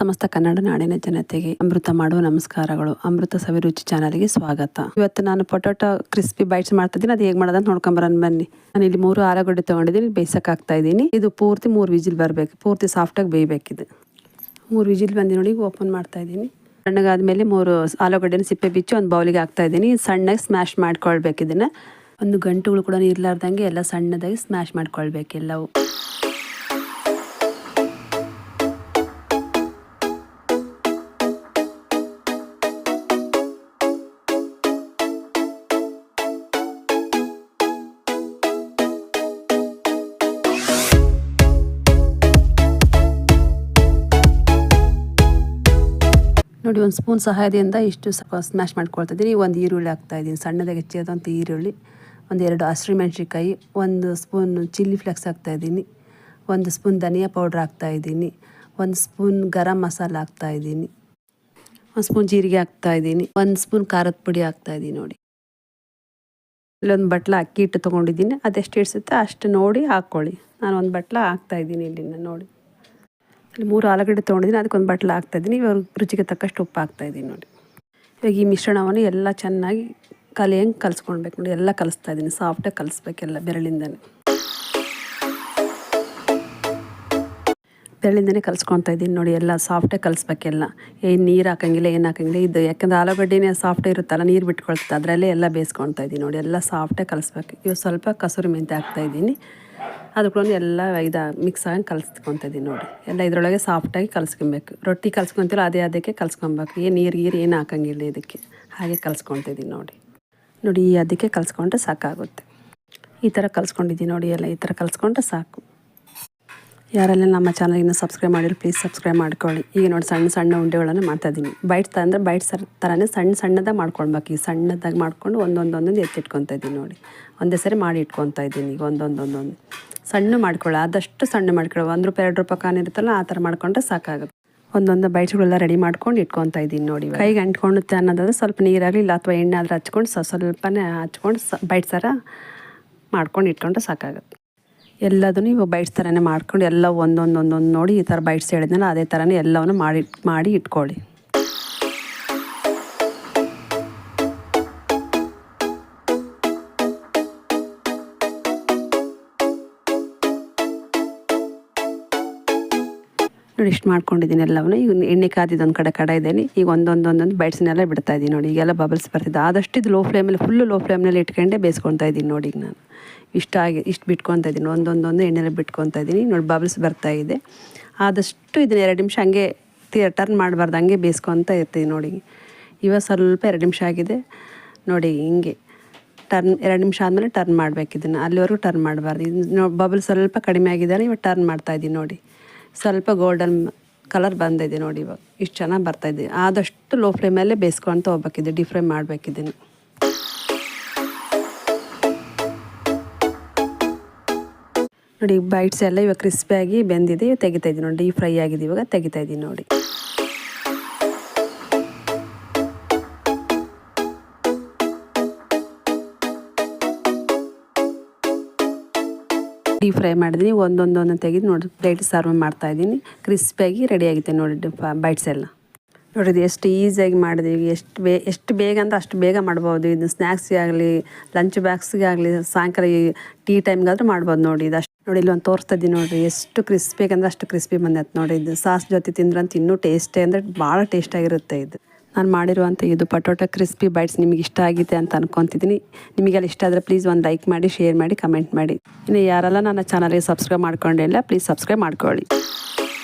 ಸಮಸ್ತ ಕನ್ನಡ ನಾಡಿನ ಜನತೆಗೆ ಅಮೃತ ಮಾಡುವ ನಮಸ್ಕಾರಗಳು. ಅಮೃತ ಸವಿರುಚಿ ಚಾನಲ್ಗೆ ಸ್ವಾಗತ. ಇವತ್ತು ನಾನು ಪೊಟೊಟೊ ಕ್ರಿಸ್ಪಿ ಬೈಟ್ಸ್ ಮಾಡ್ತಾ ಇದ್ದೀನಿ. ಅದು ಹೇಗೆ ಮಾಡೋದಂತ ನೋಡ್ಕೊಂಬರೋಣ ಬನ್ನಿ. ನಾನು ಇಲ್ಲಿ 3 ಆಲೂಗಡ್ಡೆ ತೊಗೊಂಡಿದ್ದೀನಿ, ಬೇಯಿಸಕ್ಕೆ ಹಾಕ್ತಾ ಇದ್ದೀನಿ. ಇದು ಪೂರ್ತಿ 3 ವಿಜಿಲ್ ಬರಬೇಕು, ಪೂರ್ತಿ ಸಾಫ್ಟಾಗಿ ಬೇಯಬೇಕಿದೆ. 3 ವಿಜಿಲ್ ಬಂದು ನೋಡಿ, ಓಪನ್ ಮಾಡ್ತಾ ಇದ್ದೀನಿ. ಸಣ್ಣಗಾದ್ಮೇಲೆ 3 ಆಲೂಗಡ್ಡೆನ ಸಿಪ್ಪೆ ಬಿಚ್ಚಿ ಒಂದು ಬೌಲಿಗೆ ಹಾಕ್ತಾ ಇದ್ದೀನಿ. ಸಣ್ಣಗೆ ಸ್ಮ್ಯಾಶ್ ಮಾಡ್ಕೊಳ್ಬೇಕು. ಇದನ್ನು ಒಂದು ಗಂಟುಗಳು ಕೂಡ ಇರಲಾರ್ದಂಗೆ ಎಲ್ಲ ಸಣ್ಣದಾಗಿ ಸ್ಮ್ಯಾಶ್ ಮಾಡ್ಕೊಳ್ಬೇಕು ಎಲ್ಲವೂ. ನೋಡಿ, 1 ಸ್ಪೂನ್ ಸಹಾಯದಿಂದ ಇಷ್ಟು ಸ್ಮ್ಯಾಶ್ ಮಾಡ್ಕೊಳ್ತಾ ಇದ್ದೀನಿ. 1 ಈರುಳ್ಳಿ ಹಾಕ್ತಾ ಇದ್ದೀನಿ, ಸಣ್ಣದಾಗಿ ಹೆಚ್ಚಿದಂಥ ಈರುಳ್ಳಿ. 2 ಹಸಿಮೆಣಸಿನ್ಕಾಯಿ, 1 ಸ್ಪೂನ್ ಚಿಲ್ಲಿ ಫ್ಲೇಕ್ಸ್ ಹಾಕ್ತಾ ಇದ್ದೀನಿ. 1 ಸ್ಪೂನ್ ಧನಿಯಾ ಪೌಡ್ರ್ ಹಾಕ್ತಾ ಇದ್ದೀನಿ. 1 ಸ್ಪೂನ್ ಗರಂ ಮಸಾಲ ಹಾಕ್ತಾ ಇದ್ದೀನಿ. 1 ಸ್ಪೂನ್ ಜೀರಿಗೆ ಹಾಕ್ತಾ ಇದ್ದೀನಿ. 1 ಸ್ಪೂನ್ ಖಾರದ ಪುಡಿ ಹಾಕ್ತಾ ಇದ್ದೀನಿ. ನೋಡಿ, ಇಲ್ಲೊಂದು ಬಟ್ಲ ಅಕ್ಕಿ ಹಿಟ್ಟು ತೊಗೊಂಡಿದ್ದೀನಿ. ಅದೆಷ್ಟು ಇಡಿಸುತ್ತೆ ಅಷ್ಟು ನೋಡಿ ಹಾಕ್ಕೊಳ್ಳಿ. ನಾನು 1 ಬಟ್ಲ ಹಾಕ್ತಾ ಇದ್ದೀನಿ. ಇಲ್ಲಿಂದ ನೋಡಿ, ಅಲ್ಲಿ 3 ಆಲೂಗಡ್ಡೆ ತೊಗೊಂಡಿದ್ದೀನಿ, ಅದಕ್ಕೊಂದು ಬಟ್ಲ ಹಾಕ್ತಾ ಇದ್ದೀನಿ. ಇವಾಗ ರುಚಿಗೆ ತಕ್ಕಷ್ಟು ಉಪ್ಪು ಹಾಕ್ತಾ ಇದ್ದೀನಿ. ನೋಡಿ, ಇವಾಗ ಈ ಮಿಶ್ರಣವನ್ನು ಎಲ್ಲ ಚೆನ್ನಾಗಿ ಕಲಿಯಂಗೆ ಕಲಿಸ್ಕೊಳ್ಬೇಕು. ನೋಡಿ, ಎಲ್ಲ ಕಲಿಸ್ತಾ ಇದ್ದೀನಿ, ಸಾಫ್ಟಾಗಿ ಕಲಿಸ್ಬೇಕೆಲ್ಲ ಬೆರಳಿಂದನೇ ಕಲಿಸ್ಕೊತಾ ಇದ್ದೀನಿ. ನೋಡಿ, ಎಲ್ಲ ಸಾಫ್ಟಾಗಿ ಕಲಿಸ್ಬೇಕೆಲ್ಲ. ಏನು ನೀರು ಹಾಕಂಗಿಲ್ಲ, ಏನು ಹಾಕಂಗಿಲ್ಲ. ಇದು ಯಾಕಂದರೆ ಆಲೂಗಡ್ಡೆನೇ ಸಾಫ್ಟ್ ಇರುತ್ತಲ್ಲ, ನೀರು ಬಿಟ್ಕೊಳ್ತದೆ, ಅದರಲ್ಲೇ ಎಲ್ಲ ಬೇಯಿಸ್ಕೊಳ್ತಾ ಇದ್ದೀನಿ. ನೋಡಿ, ಎಲ್ಲ ಸಾಫ್ಟಾಗಿ ಕಲಿಸ್ಬೇಕು. ಇವಾಗ ಸ್ವಲ್ಪ ಕಸೂರಿ ಮೆಂತ್ಯ ಹಾಕ್ತಾ ಇದ್ದೀನಿ. ಅದಕ್ಕೊಂದು ಎಲ್ಲ ಮಿಕ್ಸ್ ಆಗಿ ಕಲಿಸ್ಕೊತಾ ಇದ್ದೀನಿ. ನೋಡಿ, ಎಲ್ಲ ಇದರೊಳಗೆ ಸಾಫ್ಟಾಗಿ ಕಲಿಸ್ಕೊಬೇಕು. ರೊಟ್ಟಿ ಕಲಿಸ್ಕೊತೀರೋ ಅದಕ್ಕೆ ಕಲಿಸ್ಕೊಬೇಕು. ಏನು ನೀರು ಏನು ಹಾಕಂಗಿಲ್ಲ, ಇದಕ್ಕೆ ಹಾಗೆ ಕಲಿಸ್ಕೊತಾ ಇದ್ದೀನಿ. ನೋಡಿ ಈ ಅದಕ್ಕೆ ಕಲಿಸ್ಕೊಂಡ್ರೆ ಸಾಕಾಗುತ್ತೆ. ಈ ಥರ ಕಲಿಸ್ಕೊಂಡಿದ್ದೀನಿ. ನೋಡಿ, ಎಲ್ಲ ಈ ಥರ ಕಲಿಸ್ಕೊಂಡ್ರೆ ಸಾಕು. ಯಾರೆಲ್ಲ ನಮ್ಮ ಚಾನಲ್ ಇನ್ನೂ ಸಬ್ಸ್ಕ್ರೈಬ್ ಮಾಡಿರೋ ಪ್ಲೀಸ್ ಸಬ್ಸ್ಕ್ರೈಬ್ ಮಾಡ್ಕೊಳ್ಳಿ. ಈಗ ನೋಡಿ, ಸಣ್ಣ ಸಣ್ಣ ಉಂಡೆಗಳನ್ನು ಮಾಡ್ತಾಯಿದ್ದೀನಿ. ಬೈಟ್ಸ್ ಅಂದರೆ ಬೈಟ್ಸ್ ಥರನೇ ಸಣ್ಣದಾಗಿ ಮಾಡ್ಕೊಳ್ಬೇಕು. ಈ ಸಣ್ಣದಾಗಿ ಮಾಡ್ಕೊಂಡು ಒಂದೊಂದೊಂದೊಂದು ಎತ್ತಿಟ್ಕೊತಾ ಇದ್ದೀನಿ. ನೋಡಿ, ಒಂದೇ ಸರಿ ಮಾಡಿ ಇಟ್ಕೊತಾ ಇದ್ದೀನಿ. ಈಗ ಒಂದೊಂದು ಸಣ್ಣ ಮಾಡ್ಕೊಳ್ಳಿ, ಆದಷ್ಟು ಸಣ್ಣ ಮಾಡ್ಕೊಳ್ಳಿ. ₹1 2 ಕಾನ್ ಇರುತ್ತಲ್ಲ, ಆ ಥರ ಮಾಡ್ಕೊಂಡ್ರೆ ಸಾಕಾಗುತ್ತೆ. ಒಂದೊಂದು ಬೈಟ್ಸ್ಗಳೆಲ್ಲ ರೆಡಿ ಮಾಡ್ಕೊಂಡು ಇಟ್ಕೊತಾ ಇದ್ದೀನಿ. ನೋಡಿ, ಕೈಗೆ ಅಂಟ್ಕೊಳ್ಳುತ್ತೆ ಅನ್ನೋದಾದ್ರೆ ಸ್ವಲ್ಪ ನೀರಾಗಲಿ ಇಲ್ಲ ಅಥವಾ ಎಣ್ಣೆ ಆದರೂ ಹಚ್ಕೊಂಡು ಸ್ವಲ್ಪನೇ ಹಚ್ಕೊಂಡು ಬೈಟ್ಸ್ ಥರ ಮಾಡ್ಕೊಂಡು ಇಟ್ಕೊಂಡ್ರೆ ಸಾಕಾಗುತ್ತೆ. ಎಲ್ಲದನ್ನು ಇವಾಗ ಬೈಟ್ಸ್ ಥರನೇ ಮಾಡ್ಕೊಂಡು ಎಲ್ಲ ಒಂದೊಂದು ನೋಡಿ, ಈ ಥರ ಬೈಟ್ಸ್ ಹೇಳಿದ್ನಲ್ಲ ಅದೇ ಥರನೇ ಎಲ್ಲವನ್ನು ಮಾಡಿ ಇಟ್ಕೊಳ್ಳಿ. ನೋಡಿ, ಇಷ್ಟು ಮಾಡ್ಕೊಂಡಿದ್ದೀನಿ ಎಲ್ಲವನ್ನೂ. ಈಗ ಎಣ್ಣೆ ಕಾದಿದ್ದೊಂದು ಕಡೆ ಇದ್ದೀನಿ. ಈಗ ಒಂದೊಂದು ಬೈಟ್ಸ್ನೆಲ್ಲ ಬಿಡ್ತಾ ಇದ್ದೀನಿ. ನೋಡಿ, ಈಗೆಲ್ಲ ಬಬಲ್ಸ್ ಬರ್ತಿದ್ದೆ. ಆದಷ್ಟು ಇದು ಫುಲ್ಲು ಲೋ ಫ್ಲೇಮ್ನಲ್ಲಿ ಇಟ್ಕೊಂಡೆ ಬೇಯಿಸ್ಕೊತಾ ಇದ್ದೀನಿ. ನೋಡಿ, ಈಗ ನಾನು ಇಷ್ಟು ಬಿಟ್ಕೊತಾ ಇದ್ದೀನಿ. ಒಂದೊಂದು ಎಣ್ಣೆಲ್ಲ ಬಿಟ್ಕೊತಾ ಇದ್ದೀನಿ. ನೋಡಿ, ಬಬಲ್ಸ್ ಬರ್ತಾಯಿದೆ. ಆದಷ್ಟು ಇದನ್ನು 2 ನಿಮಿಷ ಹಂಗೆ ಟರ್ನ್ ಮಾಡಬಾರ್ದು, ಹಂಗೆ ಬೇಯಿಸ್ಕೊತಾ ಇರ್ತೀವಿ. ನೋಡಿ, ಇವಾಗ ಸ್ವಲ್ಪ 2 ನಿಮಿಷ ಆಗಿದೆ. ನೋಡಿ, ಹಿಂಗೆ 2 ನಿಮಿಷ ಆದಮೇಲೆ ಟರ್ನ್ ಮಾಡಬೇಕು. ಇದನ್ನು ಅಲ್ಲಿವರೆಗೂ ಟರ್ನ್ ಮಾಡಬಾರ್ದು. ಇದು ಬಬಲ್ ಸ್ವಲ್ಪ ಕಡಿಮೆ ಆಗಿದ್ದಾರೆ. ಇವಾಗ ಟರ್ನ್ ಮಾಡ್ತಾಯಿದ್ದೀನಿ. ನೋಡಿ, ಸ್ವಲ್ಪ ಗೋಲ್ಡನ್ ಕಲರ್ ಬಂದಿದೆ. ನೋಡಿ, ಇವಾಗ ಇಷ್ಟು ಚೆನ್ನಾಗಿ ಬರ್ತಾಯಿದೆ. ಆದಷ್ಟು ಲೋ ಫ್ಲೇಮಲ್ಲೇ ಬೇಯಿಸ್ಕೊತ ಹೋಗ್ಬೇಕಿದೆ, ಡೀಪ್ ಫ್ರೈ ಮಾಡಬೇಕಿದ್ದೀನಿ. ನೋಡಿ, ಬೈಟ್ಸ್ ಎಲ್ಲ ಇವಾಗ ಕ್ರಿಸ್ಪಿಯಾಗಿ ಬೆಂದಿದೆ. ತೆಗಿತಾ ಇದ್ದೀನಿ. ನೋಡಿ, ಡೀಪ್ ಫ್ರೈ ಆಗಿದೆ. ಇವಾಗ ತೆಗಿತಾ ಇದ್ದೀನಿ. ನೋಡಿ, ಡೀಪ್ ಫ್ರೈ ಮಾಡಿದ್ದೀನಿ. ಒಂದೊಂದು ತೆಗೆದು ನೋಡಿ ಪ್ಲೇಟ್ ಸರ್ವ್ ಮಾಡ್ತಾ ಇದ್ದೀನಿ. ಕ್ರಿಸ್ಪಿಯಾಗಿ ರೆಡಿ ಆಗಿದೆ. ನೋಡಿ, ಬೈಟ್ಸ್ ಎಲ್ಲ ನೋಡಿದ್ದು ಎಷ್ಟು ಈಸಿಯಾಗಿ ಮಾಡಿದ್ವಿ. ಎಷ್ಟು ಬೇಗ ಅಂದರೆ ಅಷ್ಟು ಬೇಗ ಮಾಡ್ಬೋದು. ಇದು ಸ್ನ್ಯಾಕ್ಸ್ಗೆ ಆಗಲಿ, ಲಂಚ್ ಬಾಕ್ಸ್ಗೆ ಆಗಲಿ, ಸಾಯಂಕಾಲ ಟೀ ಟೈಮ್ಗಾದ್ರೂ ಮಾಡ್ಬೋದು. ನೋಡಿ, ಇದು ಅಷ್ಟು ನೋಡಿ, ಇಲ್ಲಿ ಒಂದು ತೋರಿಸ್ತಾ ಇದ್ದೀನಿ. ನೋಡಿರಿ, ಎಷ್ಟು ಕ್ರಿಸ್ಪಿಗೆ ಅಂದರೆ ಅಷ್ಟು ಕ್ರಿಸ್ಪಿ ಬಂದೈತೆ. ನೋಡಿ, ಇದು ಸಾಸ್ ಜೊತೆ ತಿಂದ್ರಂತ ಇನ್ನೂ ಟೇಸ್ಟೇ ಅಂದರೆ ಭಾಳ ಟೇಸ್ಟಾಗಿರುತ್ತೆ. ಇದು ನಾನು ಮಾಡಿರುವಂಥ ಇದು ಪೊಟೊಟೊ ಕ್ರಿಸ್ಪಿ ಬೈಟ್ಸ್ ನಿಮಗೆ ಇಷ್ಟ ಆಗಿದೆ ಅಂತ ಅನ್ಕೊತಿದ್ದೀನಿ. ನಿಮಗೆಲ್ಲ ಇಷ್ಟ ಆದರೆ ಪ್ಲೀಸ್ ಒಂದು ಲೈಕ್ ಮಾಡಿ, ಶೇರ್ ಮಾಡಿ, ಕಮೆಂಟ್ ಮಾಡಿ. ಇನ್ನು ಯಾರೆಲ್ಲ ನನ್ನ ಚಾನಲ್ಗೆ ಸಬ್ಸ್ಕ್ರೈಬ್ ಮಾಡ್ಕೊಂಡಿಲ್ಲ ಪ್ಲೀಸ್ ಸಬ್ಸ್ಕ್ರೈಬ್ ಮಾಡ್ಕೊಳ್ಳಿ.